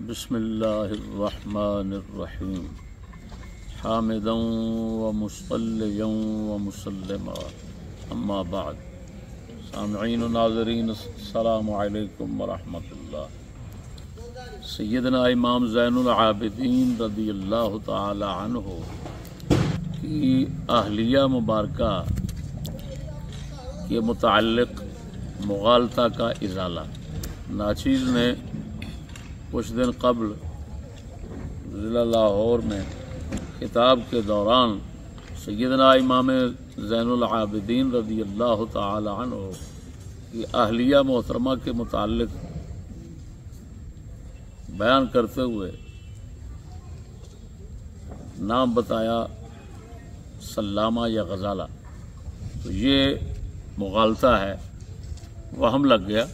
بسم اللہ الرحمن الرحیم حامدا ومصلیا ومسلما اما بعد سامعین و ناظرین السلام علیکم ورحمۃ اللہ۔ سیدنا امام زین العابدین رضی اللہ تعالی عنہ کی اہلیہ مبارکہ کے متعلق مغالطہ کا ازالہ۔ ناچیز نے کچھ دن قبل ضلع لاہور میں خطاب کے دوران سیدنا امام زین العابدین رضی اللہ تعالی عنہ کی اہلیہ محترمہ کے متعلق بیان کرتے ہوئے نام بتایا سلامہ یا غزالہ، تو یہ مغالطہ ہے، وہم لگ گیا۔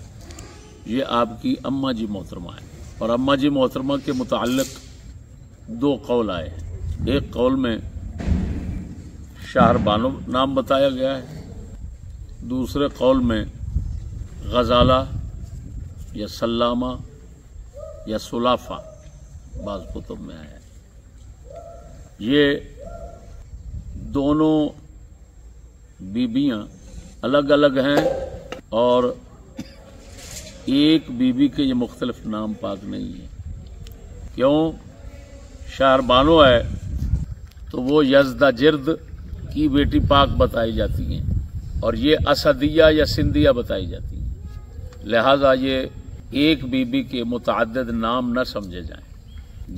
یہ آپ کی اماں جی محترمہ ہے، اور اماں جی محترمہ کے متعلق دو قول آئے ہیں۔ ایک قول میں شہر بانو نام بتایا گیا ہے، دوسرے قول میں غزالہ یا سلامہ یا سلافہ بعض کتب میں آیا ہے۔ یہ دونوں بیبیاں الگ الگ ہیں، اور ایک بیوی کے یہ مختلف نام پاک نہیں ہیں۔ کیوں؟ شہر بانو ہے تو وہ یزدہ جرد کی بیٹی پاک بتائی جاتی ہیں، اور یہ اسدیہ یا سندھیہ بتائی جاتی ہیں، لہذا یہ ایک بیوی کے متعدد نام نہ سمجھے جائیں۔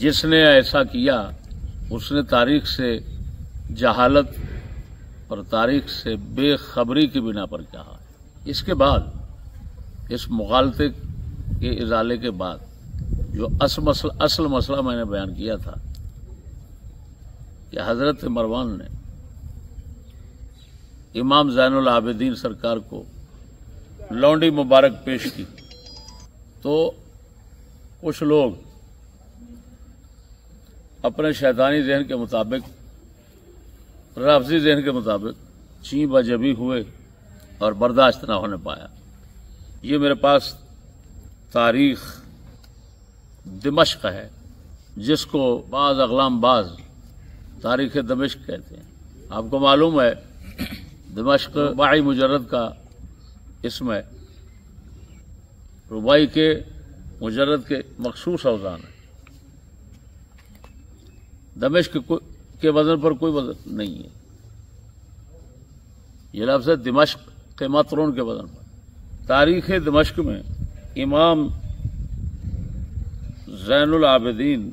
جس نے ایسا کیا اس نے تاریخ سے جہالت اور تاریخ سے بے خبری کی بنا پر کہا۔ اس کے بعد، اس مغالطے کے ازالے کے بعد، جو اصل مسئلہ میں نے بیان کیا تھا کہ حضرت مروان نے امام زین العابدین سرکار کو لونڈی مبارک پیش کی، تو کچھ لوگ اپنے شیطانی ذہن کے مطابق، رافضی ذہن کے مطابق چیں بجبی ہوئے اور برداشت نہ ہونے پایا۔ یہ میرے پاس تاریخ دمشق ہے، جس کو بعض اقلام باز تاریخ دمشق کہتے ہیں۔ آپ کو معلوم ہے دمشق رباعی مجرد کا اسم ہے، رباعی کے مجرد کے مخصوص اوزان ہے۔ دمشق کے وزن پر کوئی وزن نہیں ہے، یہ لفظ ہے دمشق کے مترون کے وزن پر۔ تاریخ دمشق میں امام زین العابدین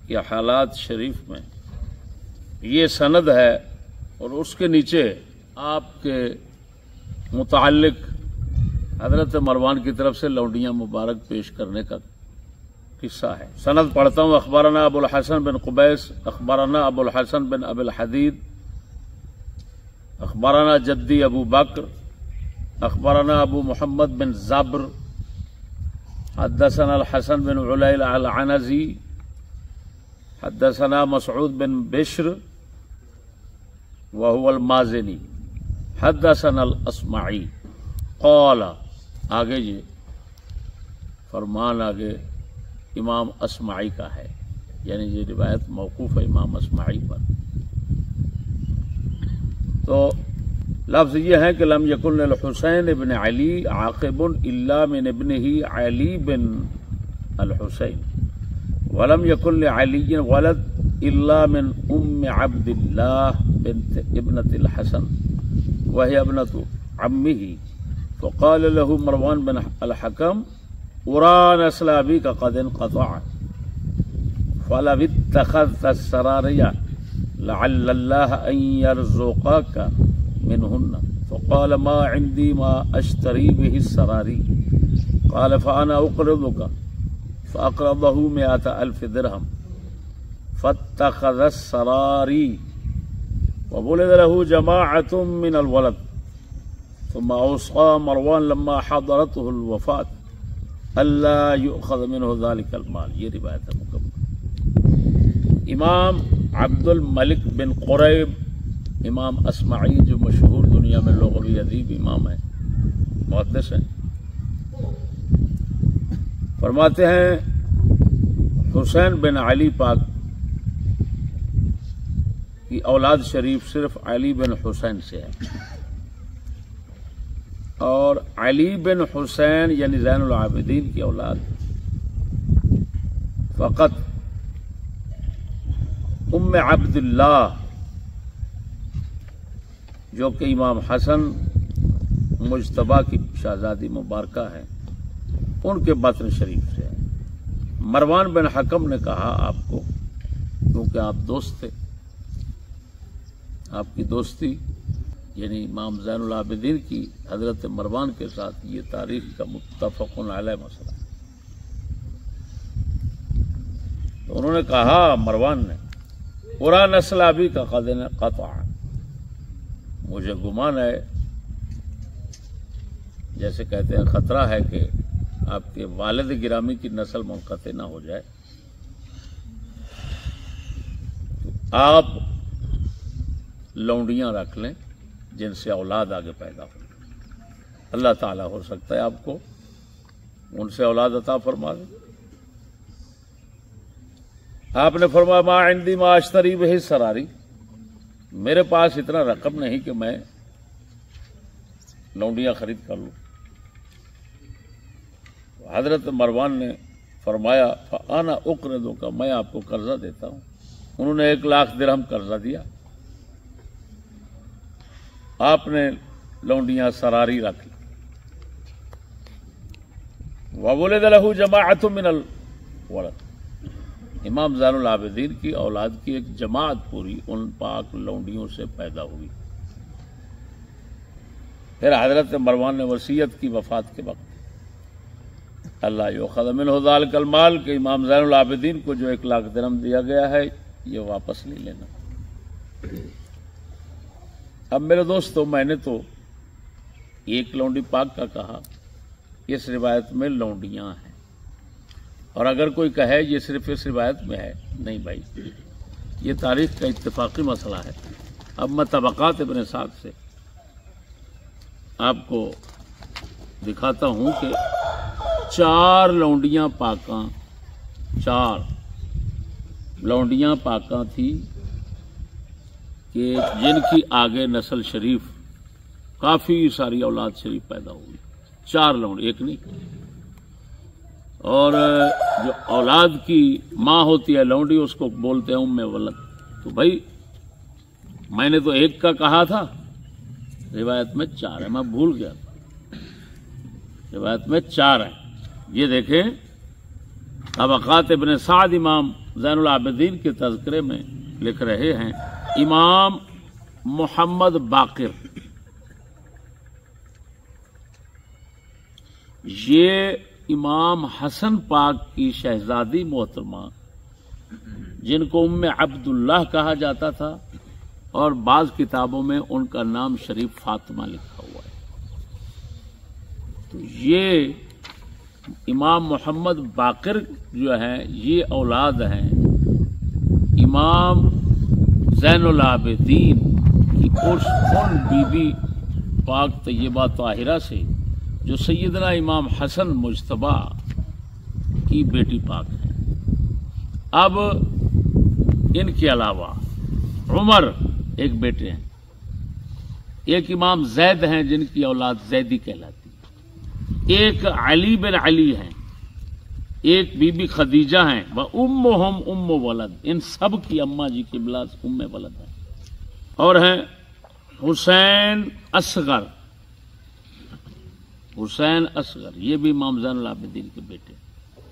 کے حالات شریف میں یہ سند ہے، اور اس کے نیچے آپ کے متعلق حضرت مروان کی طرف سے لونڈیاں مبارک پیش کرنے کا قصہ ہے۔ سند پڑھتا ہوں۔ اخبارنا ابو الحسن بن قبیس اخبارنا ابو الحسن بن ابی الحدید اخبارنا جدی ابو بکر اخبارنا ابو محمد بن زبر حدثنا الحسن بن علیل العنزی حدثنا مسعود بن بشر وهو المازنی حدثنا الاصمعی قال، آگے یہ فرمان آگے امام اصمعی کا ہے، یعنی یہ روایت موقوف ہے امام اصمعی پر۔ تو لفظ یہ ہے کہ لم یکن للحسین ابن علی عاقب الا من ابنہ علی بن الحسین، ولم یکن لعلی ولد الا من ام عبد اللہ بنت ابنۃ الحسن وہی ابنۃ عمہ، فقال له مروان بن الحکم ارى نسل ابیک قد انقطع فلو اتخذت السراریہ لعل اللہ ان یرزقک منهن، فقال ما عندي ما اشتري به السراري، قال فانا اقرضك، فاقرضه 100,000 درهم، فاتخذ السراري وولد له جماعة من الولد، ثم اوصى مروان لما حضرته الوفاة الا يؤخذ منه ذلك المال۔ یہ روایت ہے مکمل۔ امام عبد الملک بن قریب امام اصمعی، جو مشہور دنیا میں لغوی ادیب امام ہیں، محدث ہیں، فرماتے ہیں حسین بن علی پاک کی اولاد شریف صرف علی بن حسین سے ہے، اور علی بن حسین یعنی زین العابدین کی اولاد فقط ام عبداللہ جو کہ امام حسن مجتبی کی شہزادی مبارکہ ہے، ان کے بطن شریف سے ہے۔ مروان بن حکم نے کہا آپ کو، کیونکہ آپ دوست تھے، آپ کی دوستی یعنی امام زین العابدین کی حضرت مروان کے ساتھ یہ تاریخ کا متفق علیہ مسئلہ ہے۔ تو انہوں نے کہا مروان نے، پورا نسل ابھی کا قطع، مجھے گمان ہے جیسے کہتے ہیں خطرہ ہے کہ آپ کے والد گرامی کی نسل منقطع نہ ہو جائے، تو آپ لونڈیاں رکھ لیں جن سے اولاد آگے پیدا ہو، اللہ تعالیٰ ہو سکتا ہے آپ کو ان سے اولاد عطا فرما دے۔ آپ نے فرمایا ما عندی ما اشتری بہ سراری، میرے پاس اتنا رقم نہیں کہ میں لونڈیاں خرید کر لوں۔ حضرت مروان نے فرمایا فانا اقرضک، میں آپ کو قرضہ دیتا ہوں۔ انہوں نے 1,00,000 درہم قرضہ دیا، آپ نے لونڈیاں سراری رکھ لی۔ وولد له جماعت من الولد، امام زین العابدین کی اولاد کی ایک جماعت پوری ان پاک لونڈیوں سے پیدا ہوئی۔ پھر حضرت مروان نے وصیت کی وفات کے وقت اللہ یؤخذ منہ ذلک المال، کہ امام زین العابدین کو جو 1,00,000 درہم دیا گیا ہے یہ واپس نہیں لینا۔ اب میرے دوستو، میں نے تو ایک لونڈی پاک کا کہا، اس روایت میں لونڈیاں ہیں، اور اگر کوئی کہے یہ صرف اس روایت میں ہے، نہیں بھائی، یہ تاریخ کا اتفاقی مسئلہ ہے۔ اب میں طبقات ابن سعد سے آپ کو دکھاتا ہوں کہ 4 لونڈیاں پاکاں، 4 لونڈیاں پاکاں تھی کہ جن کی آگے نسل شریف کافی ساری اولاد شریف پیدا ہوئی۔ 4 لونڈی، ایک نہیں۔ اور جو اولاد کی ماں ہوتی ہے لونڈی، اس کو بولتے ہیں ام ولد۔ تو بھائی میں نے تو ایک کا کہا تھا، روایت میں 4 ہے، میں بھول گیا تھا، روایت میں 4 ہے۔ یہ دیکھیں طبقات ابن سعد امام زین العابدین کے تذکرے میں لکھ رہے ہیں، امام محمد باقر، یہ امام حسن پاک کی شہزادی محترمہ جن کو ام عبداللہ کہا جاتا تھا، اور بعض کتابوں میں ان کا نام شریف فاطمہ لکھا ہوا ہے۔ تو یہ امام محمد باقر جو ہیں یہ اولاد ہیں امام زین العابدین کی ان بی بی پاک طیبہ طاہرہ سے جو سیدنا امام حسن مجتبی کی بیٹی پاک ہیں۔ اب ان کے علاوہ عمر ایک بیٹے ہیں، ایک امام زید ہیں جن کی اولاد زیدی کہلاتی ہے، ایک علی بن علی ہیں، ایک بی بی خدیجہ ہیں، وَأُمُّهُمْ أُمُّ وَلَد، ان سب کی اماں جی قبلہ ام ولد ہیں۔ اور ہیں حسین اصغر، حسین اصغر یہ بھی امام زین العابدین کے بیٹے۔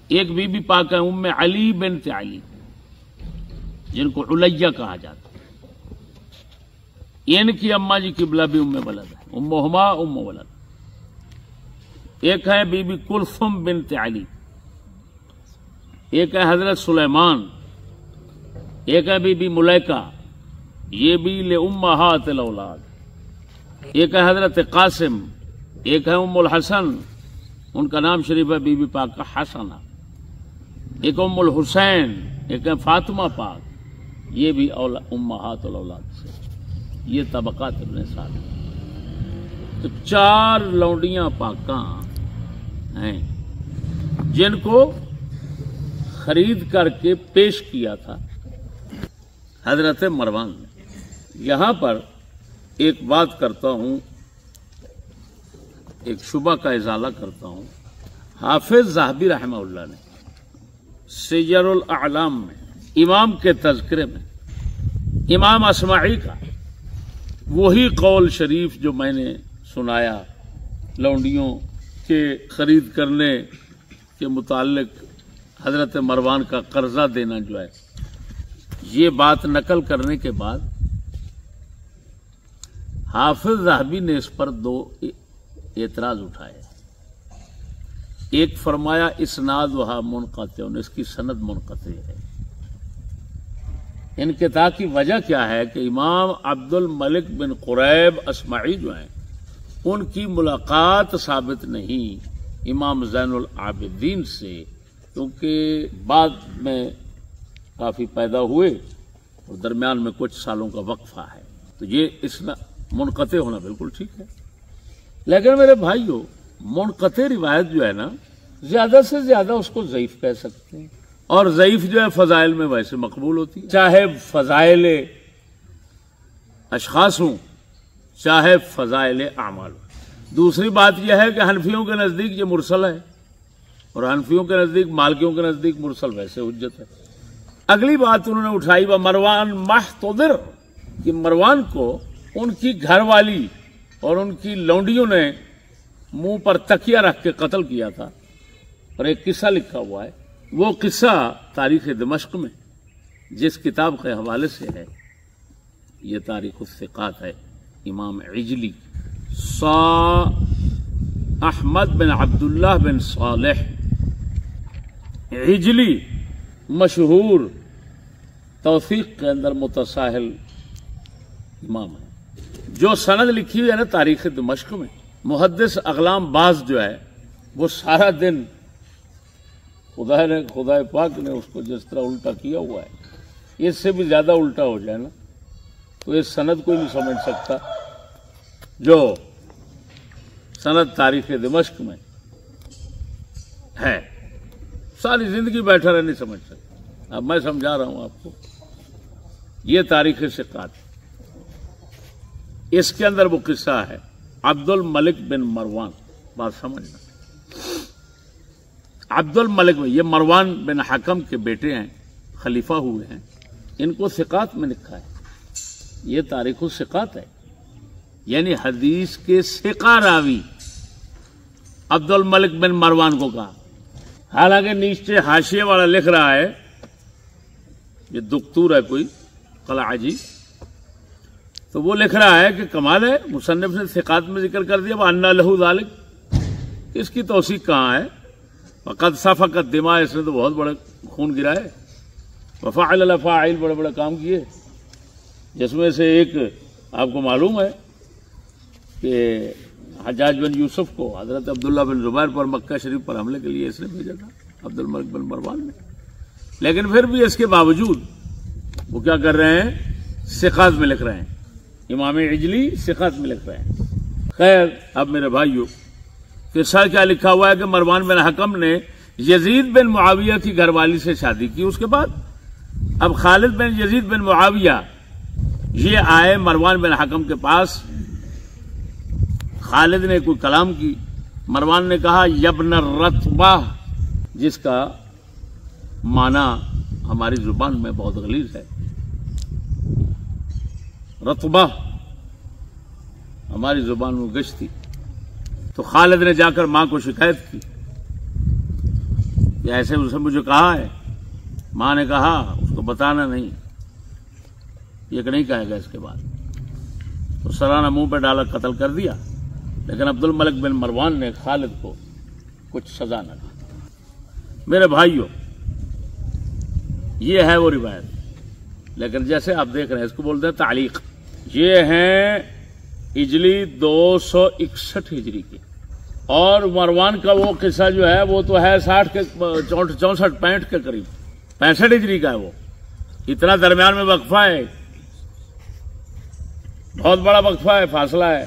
ایک بی بی پاک ہے ام علی بنت علی جن کو علیہ کہا جاتا ہے، ان کی اماں جی قبلہ بھی ام ولد ہے، امہما ام ولد۔ ایک ہے بی بی کلثم بنت علی، ایک ہے حضرت سلیمان، ایک ہے بی بی ملیکہ، یہ بھی لأمہات الاولاد، ایک ہے حضرت قاسم، ایک ہے ام الحسن، ان کا نام شریف ہے بی بی پاک کا حسنہ، ایک ام الحسین، ایک ہے فاطمہ پاک، یہ بھی امہات الاولاد سے۔ یہ طبقات ابن سعد۔ تو 4 لونڈیاں پاکاں ہیں جن کو خرید کر کے پیش کیا تھا حضرت مروان نے۔ یہاں پر ایک بات کرتا ہوں، ایک شبہ کا ازالہ کرتا ہوں۔ حافظ ذہبی رحمہ اللہ نے سیر الاعلام میں امام کے تذکرے میں امام اصمعی کا وہی قول شریف جو میں نے سنایا لونڈیوں کے خرید کرنے کے متعلق حضرت مروان کا قرضہ دینا جو ہے، یہ بات نقل کرنے کے بعد حافظ ذہبی نے اس پر دو اعتراض اٹھائے۔ ایک فرمایا اسناد وہاں منقطع، اس کی سند منقطع ہے۔ انقطاع کی وجہ کیا ہے کہ امام عبد الملک بن قریب اصمعی جو ہیں ان کی ملاقات ثابت نہیں امام زین العابدین سے، کیونکہ بعد میں کافی پیدا ہوئے اور درمیان میں کچھ سالوں کا وقفہ ہے، تو یہ اس منقطع ہونا بالکل ٹھیک ہے۔ لیکن میرے بھائیو، منقطع روایت جو ہے نا، زیادہ سے زیادہ اس کو ضعیف کہہ سکتے ہیں، اور ضعیف جو ہے فضائل میں ویسے مقبول ہوتی ہے، چاہے فضائل اشخاص ہوں چاہے فضائل اعمال ہوں۔ دوسری بات یہ ہے کہ حنفیوں کے نزدیک یہ مرسل ہے، اور حنفیوں کے نزدیک، مالکیوں کے نزدیک مرسل ویسے حجت ہے۔ اگلی بات انہوں نے اٹھائی وہ مروان محتضر، کہ مروان کو ان کی گھر والی اور ان کی لونڈیوں نے منہ پر تکیہ رکھ کے قتل کیا تھا، اور ایک قصہ لکھا ہوا ہے۔ وہ قصہ تاریخ دمشق میں جس کتاب کے حوالے سے ہے، یہ تاریخ الثقات ہے، امام عجلی احمد بن عبداللہ بن صالح عجلی، مشہور توثیق کے اندر متساہل امام ہے۔ جو سند لکھی ہوئی ہے نا تاریخ دمشق میں، محدث اقلام باز جو ہے وہ سارا دن خدا پاک نے اس کو جس طرح الٹا کیا ہوا ہے، اس سے بھی زیادہ الٹا ہو جائے نا تو اس سند کوئی نہیں سمجھ سکتا جو سند تاریخ دمشق میں ہے، ساری زندگی بیٹھا رہے نہیں سمجھ سکتا۔ اب میں سمجھا رہا ہوں آپ کو، یہ تاریخ ثقات، اس کے اندر وہ قصہ ہے عبد الملک بن مروان۔ بات سمجھنا، عبد الملک یہ مروان بن حکم کے بیٹے ہیں، خلیفہ ہوئے ہیں، ان کو ثقات میں لکھا ہے، یہ تاریخ الثقات ہے، یعنی حدیث کے ثقہ راوی عبد الملک بن مروان کو کہا۔ حالانکہ نیچے حاشیے والا لکھ رہا ہے، یہ دکتور ہے کوئی قلعجی، تو وہ لکھ رہا ہے کہ کمال ہے، مصنف نے ثقات میں ذکر کر دیا وَأَنَّ لَهُ ذَلِكَ، اس کی توثیق کہاں ہے؟ وَقَدْ سَفَكَ الدِّمَاء، اس نے تو بہت بڑے خون گرائے، وَفَعَلَ الْأَفَاعِلَ، بڑے بڑے کام کیے، جس میں سے ایک آپ کو معلوم ہے کہ حجاج بن یوسف کو حضرت عبداللہ بن زبیر پر مکہ شریف پر حملے کے لیے اس نے بھیجا تھا، عبد الملک بن مروان نے۔ لیکن پھر بھی اس کے باوجود وہ کیا کر رہے ہیں؟ ثقات میں لکھ رہے ہیں، امام عجلی ثقات میں لکھ رہے ہیں۔ خیر، اب میرے بھائیو، قصہ کیا لکھا ہوا ہے کہ مروان بن حکم نے یزید بن معاویہ کی گھر والی سے شادی کی۔ اس کے بعد اب خالد بن یزید بن معاویہ یہ آئے مروان بن حکم کے پاس، خالد نے کوئی کلام کی، مروان نے کہا یبن الرتبہ، جس کا معنی ہماری زبان میں بہت غلیظ ہے، رتبہ ہماری زبان میں گشت تھی۔ تو خالد نے جا کر ماں کو شکایت کی کہ ایسے اس نے مجھے کہا ہے۔ ماں نے کہا اس کو بتانا نہیں، یہ نہیں کہے گا اس کے بعد۔ تو سرانہ منہ پہ ڈالا، قتل کر دیا۔ لیکن عبد الملک بن مروان نے خالد کو کچھ سزا نہ دی۔ میرے بھائیوں، یہ ہے وہ روایت، لیکن جیسے آپ دیکھ رہے ہیں اس کو بولتے ہیں تعلیق۔ یہ ہیں ہجری 261 ہجری کے، اور مروان کا وہ قصہ جو ہے وہ تو ہے 60 کے 64 65 کے قریب، 65 ہجری کا ہے۔ وہ اتنا درمیان میں وقفہ ہے، بہت بڑا وقفہ ہے، فاصلہ ہے۔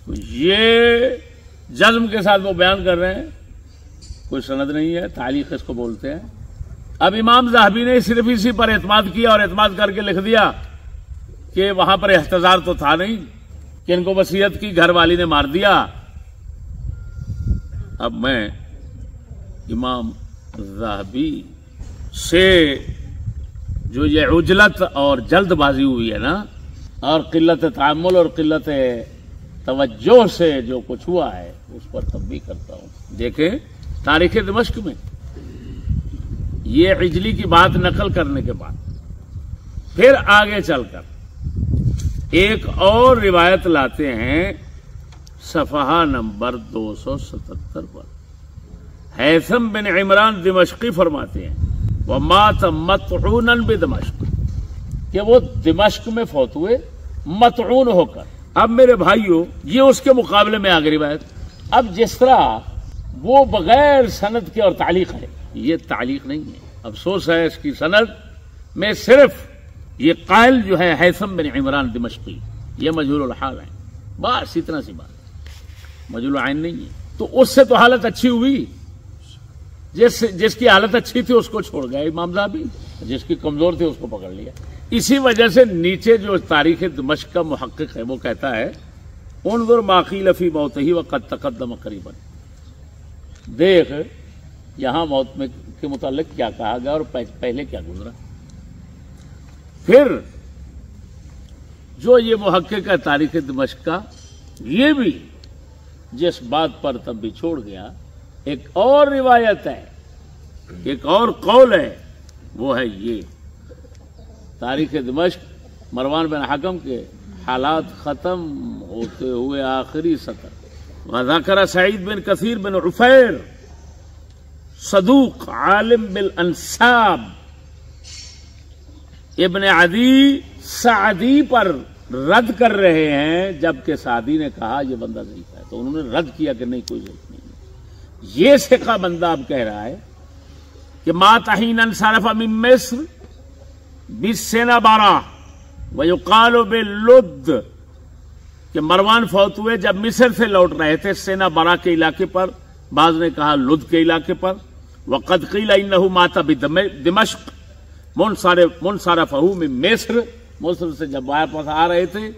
تو یہ جزم کے ساتھ وہ بیان کر رہے ہیں کوئی سند نہیں ہے، تعلیق اس کو بولتے ہیں۔ اب امام ذہبی نے صرف اسی پر اعتماد کیا اور اعتماد کر کے لکھ دیا کہ وہاں پر احتضار تو تھا نہیں، کہ ان کو وصیت کی، گھر والی نے مار دیا۔ اب میں امام ذہبی سے جو یہ عجلت اور جلد بازی ہوئی ہے نا، اور قلت تعامل اور قلت توجہ سے جو کچھ ہوا ہے، اس پر تنبیہ کرتا ہوں۔ دیکھیں تاریخ دمشق میں یہ عجلی کی بات نقل کرنے کے بعد پھر آگے چل کر ایک اور روایت لاتے ہیں صفحہ نمبر 277 پر۔ ہیثم بن عمران دمشقی فرماتے ہیں وَمَاتَ مَطْعُونًا بِدمشق، کہ وہ دمشق میں فوت ہوئے مطعون ہو کر۔ اب میرے بھائیوں یہ اس کے مقابلے میں آگے روایت، اب جس طرح وہ بغیر سند کے اور تعلیق ہے، یہ تعلیق نہیں ہے۔ افسوس ہے اس کی سند میں صرف یہ قائل جو ہے ہیثم بن عمران دمشقی، یہ مجہول الحال ہے، بس اتنا سی بات، مجہول العین نہیں ہے۔ تو اس سے تو حالت اچھی ہوئی، جس کی حالت اچھی تھی اس کو چھوڑ گئے امام ذہبی، جس کی کمزور تھی اس کو پکڑ لیا۔ اسی وجہ سے نیچے جو تاریخ دمشق کا محقق ہے وہ کہتا ہے انظر ما قیل فی موتہ وقد تقدم قریبا، دیکھ یہاں موت میں کے متعلق کیا کہا گیا اور پہلے کیا گزرا۔ پھر جو یہ محقق ہے تاریخ دمشق کا، یہ بھی جس بات پر تب بھی چھوڑ گیا، ایک اور روایت ہے، ایک اور قول ہے، وہ ہے یہ تاریخ دمشق مروان بن حکم کے حالات ختم ہوتے ہوئے آخری سطر۔ وذکر سعید بن کثیر بن عفیر صدوق عالم بالانساب ابن عدی سعدی پر رد کر رہے ہیں، جبکہ سعدی نے کہا یہ بندہ ضعیف ہے، تو انہوں نے رد کیا کہ نہیں کوئی ضعیف نہیں ہے۔ یہ ثقہ بندہ اب کہہ رہا ہے کہ مات حین انصرف من مصر بالسنہ بارہ ویقال باللد، کہ مروان فوت ہوئے جب مصر سے لوٹ رہے تھے سینہ بارہ کے علاقے پر، بعض نے کہا لد کے علاقے پر۔ وقد قیل انہ مات بدمشق منصرفہ من مصر، مصر سے جب واپس آ رہے تھے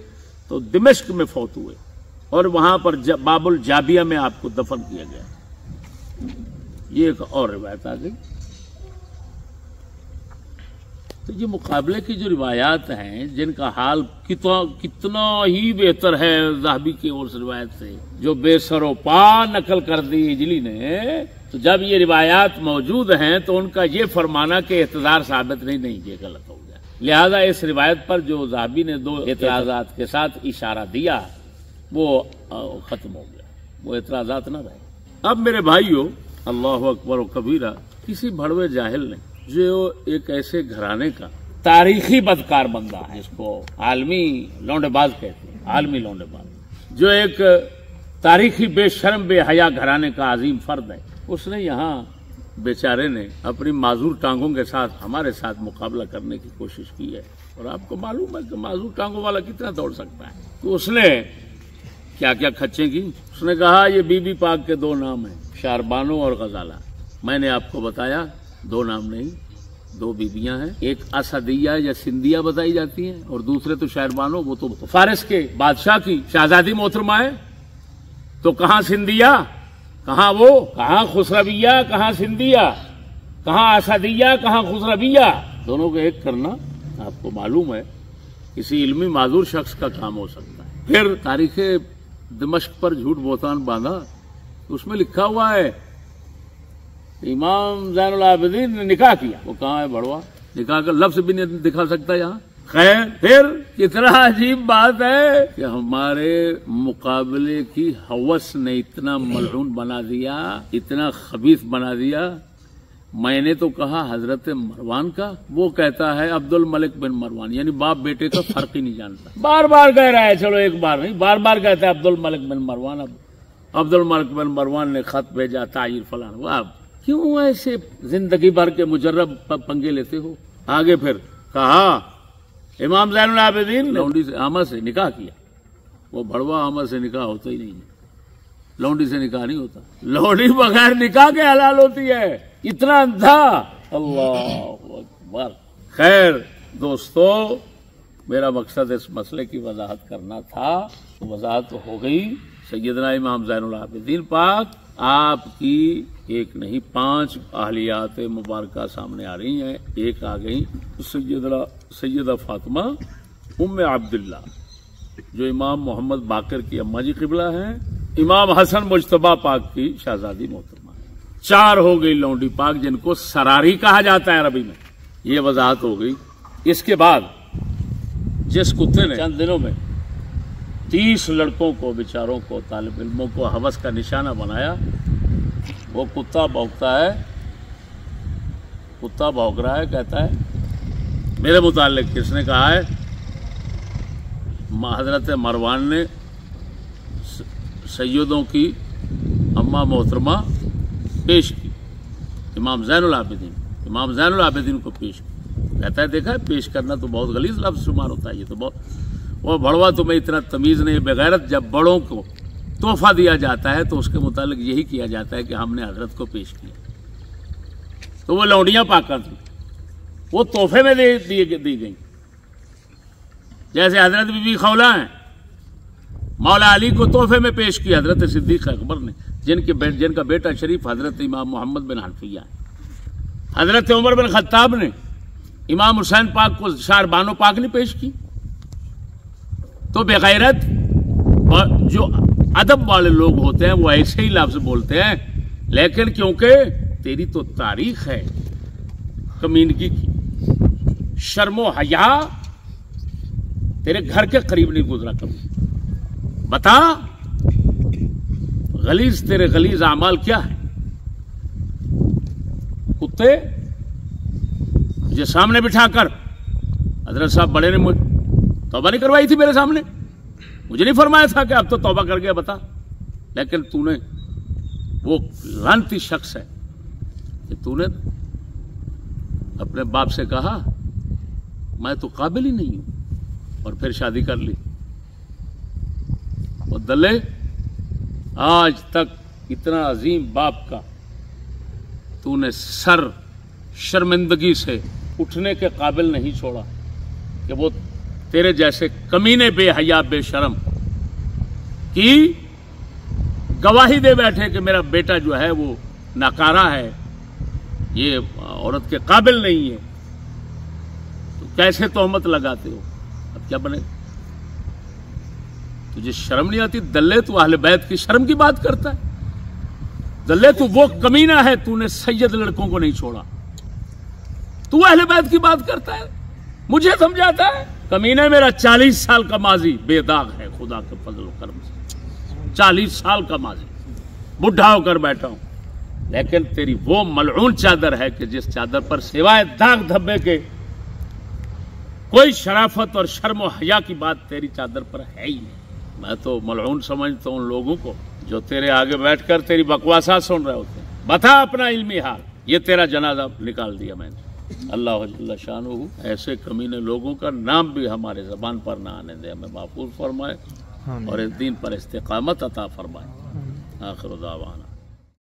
تو دمشق میں فوت ہوئے اور وہاں پر باب الجابیہ میں آپ کو دفن کیا گیا۔ یہ ایک اور روایت آ گئی۔ تو یہ مقابلے کی جو روایات ہیں جن کا حال کتنا ہی بہتر ہے ذہبی کی اور روایت سے، جو بے سر و پا نقل کر دی اجلی نے، تو جب یہ روایات موجود ہیں تو ان کا یہ فرمانا کہ احتضار ثابت نہیں، یہ غلط ہو گیا۔ لہذا اس روایت پر جو ذہبی نے دو اعتراضات کے ساتھ اشارہ دیا وہ ختم ہو گیا، وہ اعتراضات نہ رہے۔ اب میرے بھائیوں، اللہ اکبر و کبیرہ، کسی بھڑوے جاہل نے جو ایک ایسے گھرانے کا تاریخی بدکار بندہ ہے، اس کو عالمی لونڈے باز کہتے ہیں، عالمی لونڈے باز، جو ایک تاریخی بے شرم بے حیا گھرانے کا عظیم فرد ہے، اس نے یہاں بیچارے نے اپنی معذور ٹانگوں کے ساتھ ہمارے ساتھ مقابلہ کرنے کی کوشش کی ہے، اور آپ کو معلوم ہے کہ معذور ٹانگوں والا کتنا دوڑ سکتا ہے۔ تو اس نے کیا کیا کھچیں کی، اس نے کہا یہ بی بی پاک کے دو نام ہیں، شاربانو اور غزالہ۔ میں نے آپ کو بتایا دو نام نہیں، دو بیویاں ہیں، ایک اسدیہ یا سندھیہ بتائی جاتی ہیں اور دوسرے تو شاربانو، وہ تو فارس کے بادشاہ کی شہزادی محترمہ ہے۔ تو کہاں سندھیہ، کہاں وہ، کہاں خسرویہ، کہاں سندھیہ، کہاں اسدیہ، کہاں خسرویہ، دونوں کو ایک کرنا آپ کو معلوم ہے کسی علمی معذور شخص کا کام ہو سکتا ہے۔ پھر تاریخ دمشق پر جھوٹ بہتان باندھا، اس میں لکھا ہوا ہے امام زین العابدین نے نکاح کیا، وہ کہاں ہے بڑوا، نکاح کا لفظ بھی نہیں دکھا سکتا یہاں۔ خیر، پھر کتنا عجیب بات ہے کہ ہمارے مقابلے کی ہوس نے اتنا ملعون بنا دیا، اتنا خبیث بنا دیا۔ میں نے تو کہا حضرت مروان کا، وہ کہتا ہے عبد الملک بن مروان، یعنی باپ بیٹے کا فرق ہی نہیں جانتا، بار بار کہہ رہا ہے، چلو ایک بار نہیں، بار بار کہتا ہے عبد الملک بن مروان۔ اب عبد الملک بن مروان نے خط بھیجا تعیر فلاں، وہ کیوں ایسے زندگی بھر کے مجرب پنگے لیتے ہو؟ آگے پھر کہا امام زین العابدین نے لونڈی سے آمہ سے نکاح کیا، وہ بھڑوا آمہ سے نکاح ہوتا ہی نہیں ہے۔ لونڈی سے نکاح نہیں ہوتا، لونڈی بغیر نکاح کے حلال ہوتی ہے، اتنا اندھا، اللہ اکبر۔ خیر دوستو، میرا مقصد اس مسئلے کی وضاحت کرنا تھا، وضاحت ہو گئی۔ سیدنا امام زین العابدین پاک آپ کی ایک نہیں 5 اہلیات مبارکہ سامنے آ رہی ہیں، ایک آ گئی سیدہ فاطمہ ام عبداللہ جو امام محمد باقر کی اماں جی قبلہ ہیں، امام حسن مجتبیٰ پاک کی شہزادی محترمہ ہے۔ 4 ہو گئی لونڈی پاک جن کو سراری کہا جاتا ہے عربی میں، یہ وضاحت ہو گئی۔ اس کے بعد جس کتے نے چند دنوں میں 30 لڑکوں کو، بیچاروں کو، طالب علموں کو ہوس کا نشانہ بنایا، وہ کتا بھونکتا ہے، کتا بھونک رہا ہے، کہتا ہے میرے متعلق کس نے کہا ہے؟ حضرت مروان نے سیدوں کی اماں محترمہ پیش کی، امام زین العابدین کو پیش کی۔ کہتا ہے دیکھا ہے، پیش کرنا تو بہت غلیظ لفظ شمار ہوتا ہے، یہ تو بہت، وہ بڑوا تمہیں اتنا تمیز نہیں، بغیرت۔ جب بڑوں کو تحفہ دیا جاتا ہے تو اس کے متعلق یہی کیا جاتا ہے کہ ہم نے حضرت کو پیش کیا۔ تو وہ لونڈیاں پاکاں تھیں، وہ تحفے میں دی گئیں، جیسے حضرت بی بی خولہ ہیں، مولا علی کو تحفے میں پیش کیا حضرت صدیق اکبر نے، جن کا بیٹا شریف حضرت امام محمد بن حنفیہ ہے۔ حضرت عمر بن خطاب نے امام حسین پاک کو شار بانو پاک نے پیش کی۔ تو بغیرت جو ادب والے لوگ ہوتے ہیں وہ ایسے ہی لفظ بولتے ہیں، لیکن کیونکہ تیری تو تاریخ ہے کمینگی کی، شرم و حیا تیرے گھر کے قریب نہیں گزرا کبھی، بتا غلیظ تیرے غلیظ اعمال کیا ہے؟ کتے مجھے سامنے بٹھا کر حضرت صاحب بڑے نے توبہ نہیں کروائی تھی میرے سامنے، مجھے نہیں فرمایا تھا کہ اب تو توبہ کر گیا بتا، لیکن تو نے وہ لعنتی شخص ہے کہ تو نے اپنے باپ سے کہا میں تو قابل ہی نہیں ہوں، اور پھر شادی کر لی۔ وہ دلے آج تک اتنا عظیم باپ کا تو نے سر شرمندگی سے اٹھنے کے قابل نہیں چھوڑا کہ وہ تیرے جیسے کمینے بے حیا بے شرم کی گواہی دے بیٹھے کہ میرا بیٹا جو ہے وہ ناکارہ ہے، یہ عورت کے قابل نہیں ہے، تو کیسے تہمت لگاتے ہو؟ اب کیا بنے؟ تجھے شرم نہیں آتی؟ دلے تو اہل بیت کی شرم کی بات کرتا ہے، دلے تو وہ کمینہ ہے، تو نے سید لڑکوں کو نہیں چھوڑا، تو اہل بیت کی بات کرتا ہے، مجھے سمجھاتا ہے؟ کمینے میرا 40 سال کا ماضی بے داغ ہے خدا کے فضل و کرم سے، 40 سال کا ماضی، بڈھا ہو کر بیٹھا ہوں، لیکن تیری وہ ملعون چادر ہے کہ جس چادر پر سوائے داغ دھبے کے کوئی شرافت اور شرم و حیا کی بات تیری چادر پر ہے ہی نہیں۔ میں تو ملعون سمجھتا ہوں ان لوگوں کو جو تیرے آگے بیٹھ کر تیری بکواسات سن رہے ہوتے ہیں۔ بتا اپنا علمی حال، یہ تیرا جنازہ نکال دیا میں نے۔ اللہ جل شانہ ایسے کمینے لوگوں کا نام بھی ہمارے زبان پر نہ آنے دے، ہمیں محفوظ فرمائے اور اس دین پر استقامت عطا فرمائے۔ آخر دعوانا